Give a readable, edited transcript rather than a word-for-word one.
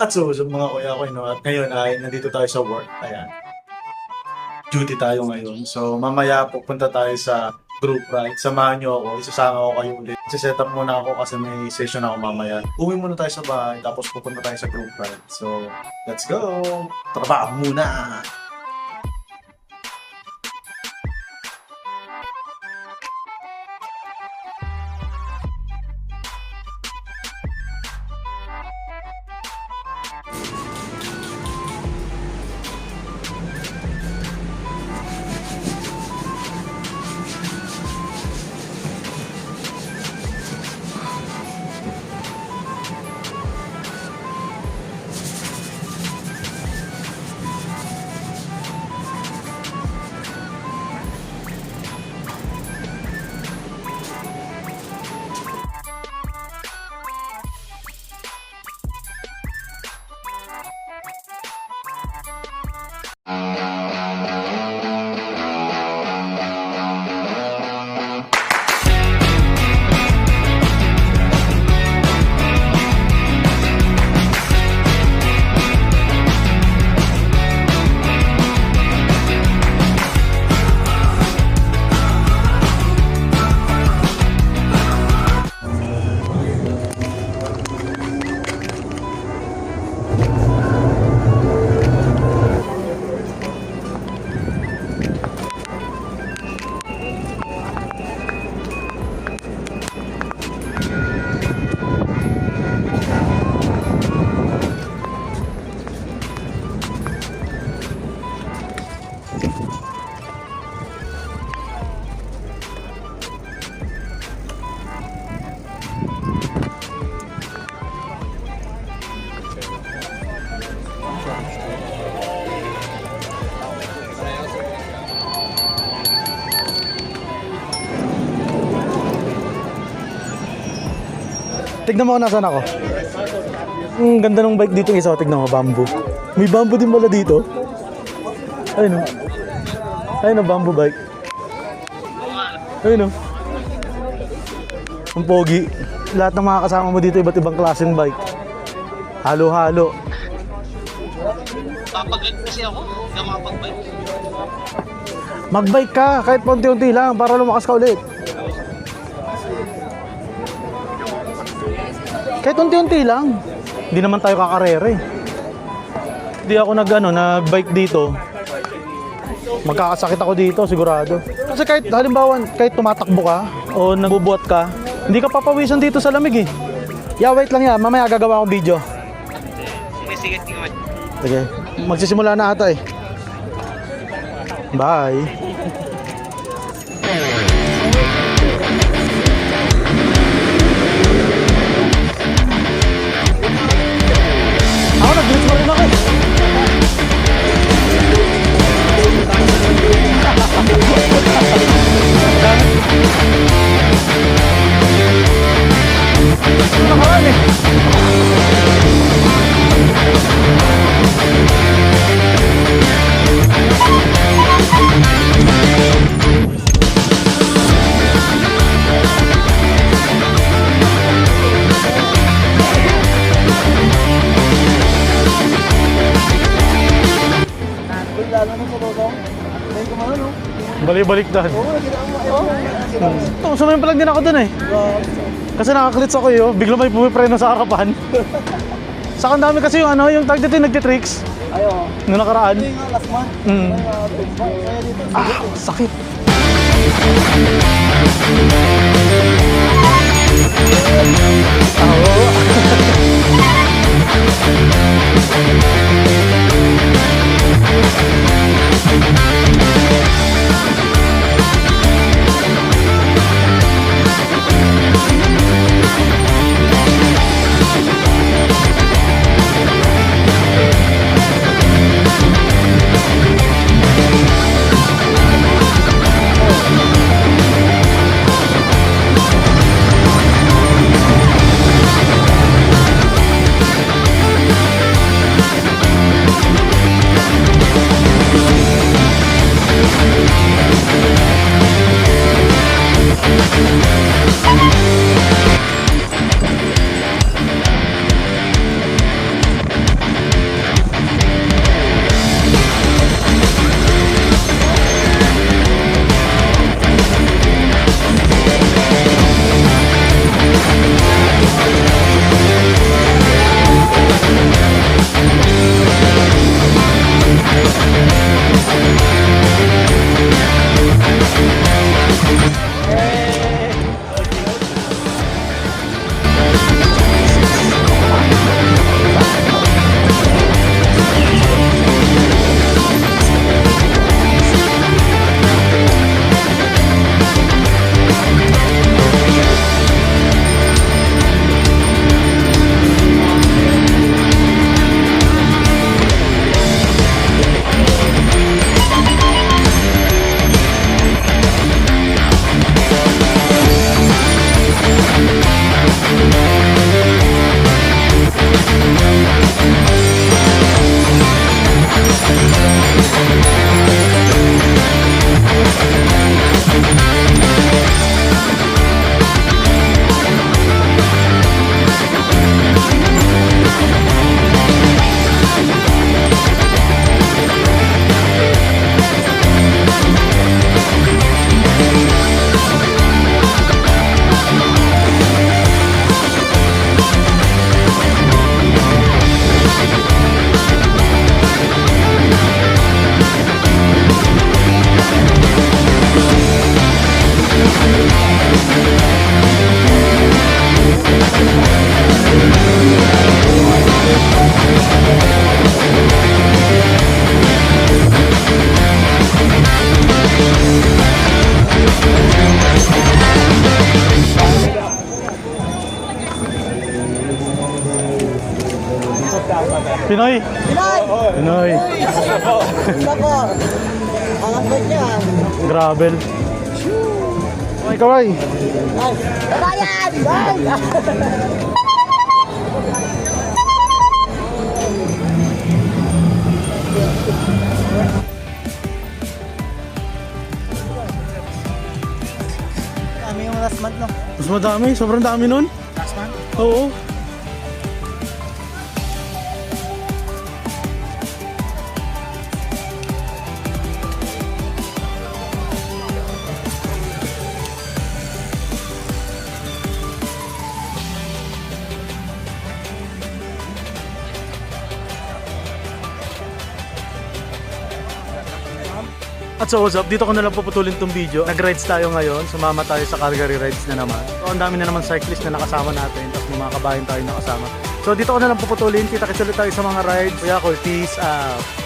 So, mga kuya ko, at ngayon ay nandito tayo sa work. Ayan. Duty tayo ngayon. So, mamaya pupunta tayo sa group ride. Samahan nyo ako. Isasama ko kayo ulit. Set up muna ako kasi may session ako mamaya. Uwi muna tayo sa bahay, tapos pupunta tayo sa group ride. So, let's go! Trabaho muna! Tignan mo kung nasaan ako. Ang ganda ng bike dito ng isa. Tignan mo, bamboo. May bamboo din pala dito. Ayun o. Ayun o, bamboo bike. Ayun o. Ang pogi. Lahat ng mga kasama mo dito, iba't ibang klaseng bike. Halo-halo. Papag-bike kasi ako, hindi ako makapag-bike. Mag-bike ka, kahit paunti-unti lang, para lumakas ka ulit. Kahit unti-unti lang. Hindi naman tayo kakarere. Hindi ako nag-bike dito. Magkakasakit ako dito, sigurado. Kasi kahit, halimbawa, kahit tumatakbo ka o nagbubuhat ka, hindi ka papawisan dito sa lamig eh. Yeah, wait lang yan. Mamaya gagawa akong video. Sige, tingnan. Sige. Magsisimula na ata eh. Bye. Ako nag-glitch pa rin ako. Nakaraan eh. Balik-baliktad. Sumayin pa lang din ako dun eh. Kasi nakaklits ako eh. Bigla may pumipreno sa harapan. Saka ang dami kasi yung yung tag dito yung nagtitricks. Noong nakaraan. Sakit. Pinoy. Pinoy. Nako. Ang ambot yan. Gravel. Okay, kaway. Ay, babayan! Ay! Kami yung last month, no? Mas madami, sobrang dami nun. Last month? Oo. At so what's up, dito ko na lang puputulin tong video. Nag-rides tayo ngayon, sumama tayo sa Calgary Rides na naman. So ang dami na naman cyclist na nakasama natin, tapos may mga kabayan tayo nakasama. So dito ko na lang puputulin, kita-kits ulit tayo sa mga rides. Kuya Col, peace out.